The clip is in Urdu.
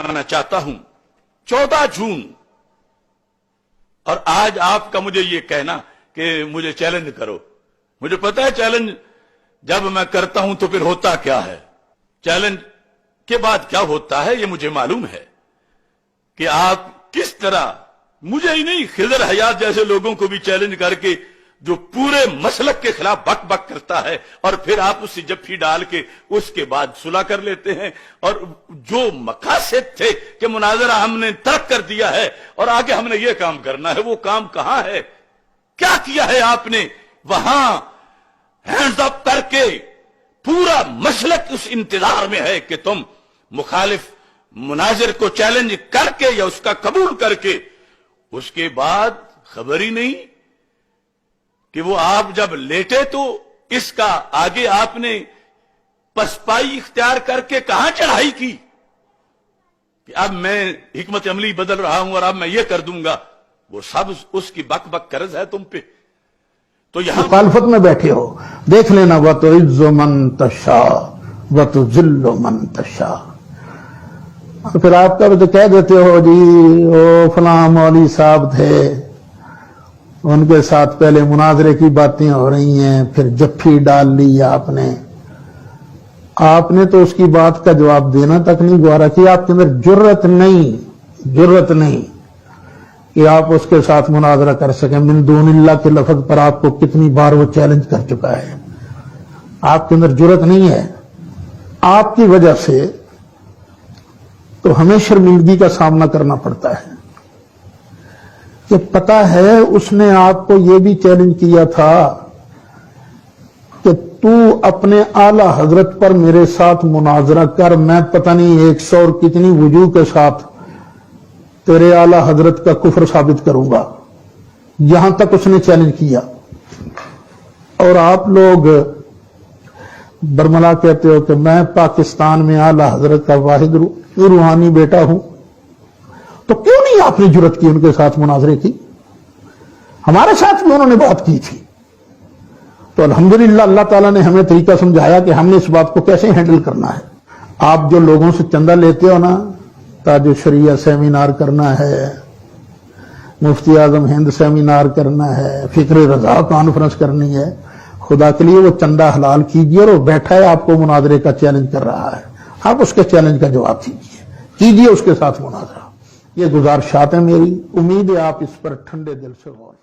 کرنا چاہتا ہوں 14 جون، اور آج آپ کا مجھے یہ کہنا کہ مجھے چیلنج کرو، مجھے پتا ہے چیلنج جب میں کرتا ہوں تو پھر ہوتا کیا ہے، چیلنج کے بعد کیا ہوتا ہے یہ مجھے معلوم ہے کہ آپ کس طرح مجھے ہی نہیں خضر حیات جیسے لوگوں کو بھی چیلنج کر کے جو پورے مسلک کے خلاف بک بک کرتا ہے اور پھر آپ اس سے جفی ڈال کے اس کے بعد صلح کر لیتے ہیں، اور جو مقاصد تھے کہ مناظرہ ہم نے ترک کر دیا ہے اور آگے ہم نے یہ کام کرنا ہے، وہ کام کہاں ہے؟ کیا کیا ہے آپ نے؟ وہاں ہینڈز اپ کر کے پورا مسلک اس انتظار میں ہے کہ تم مخالف مناظر کو چیلنج کر کے یا اس کا قبول کر کے، اس کے بعد خبر ہی نہیں کہ وہ آپ جب لیٹے تو اس کا آگے آپ نے پسپائی اختیار کر کے کہاں چڑھائی کی کہ اب میں حکمت عملی بدل رہا ہوں اور اب میں یہ کر دوں گا، وہ سب اس کی بک بک قرض ہے تم پہ۔ تو یہاں مخالفت میں بیٹھے ہو، دیکھ لینا وَتُعِزُّ مَن تَشَاءُ وَتُذِلُّ مَن تَشَاءُ، اور پھر آپ کا بھی تو کہہ دیتے ہو جی وہ فلاں مولوی صاحب تھے، ان کے ساتھ پہلے مناظرے کی باتیں ہو رہی ہیں، پھر جفی ڈال لی آپ نے تو اس کی بات کا جواب دینا تک نہیں گوارا کہ آپ کے اندر جرت نہیں کہ آپ اس کے ساتھ مناظرہ کر سکیں۔ من دون اللہ کے لفظ پر آپ کو کتنی بار وہ چیلنج کر چکا ہے، آپ کے اندر جرت نہیں ہے۔ آپ کی وجہ سے تو ہمیں شرمندگی کا سامنا کرنا پڑتا ہے کہ پتا ہے اس نے آپ کو یہ بھی چیلنج کیا تھا کہ تو اپنے اعلی حضرت پر میرے ساتھ مناظرہ کر، میں پتہ نہیں 100 اور کتنی وجوہ کے ساتھ تیرے اعلی حضرت کا کفر ثابت کروں گا، یہاں تک اس نے چیلنج کیا۔ اور آپ لوگ برملا کہتے ہو کہ میں پاکستان میں اعلی حضرت کا واحد روحانی بیٹا ہوں، تو کیوں نہیں آپ نے جرت کی ان کے ساتھ مناظرے کی؟ ہمارے ساتھ بھی انہوں نے بات کی تھی، تو الحمدللہ اللہ تعالیٰ نے ہمیں طریقہ سمجھایا کہ ہم نے اس بات کو کیسے ہینڈل کرنا ہے۔ آپ جو لوگوں سے چندہ لیتے ہو نا، تاج الشریعہ سیمینار کرنا ہے، مفتی اعظم ہند سیمینار کرنا ہے، فکر رضا کانفرنس کرنی ہے، خدا کے لیے وہ چندہ حلال کیجئے، اور وہ بیٹھا ہے آپ کو مناظرے کا چیلنج کر رہا ہے، آپ اس کے چیلنج کا جواب کیجئے اس کے ساتھ مناظرہ۔ یہ گزارشات ہیں میری، امید ہے آپ اس پر ٹھنڈے دل سے غور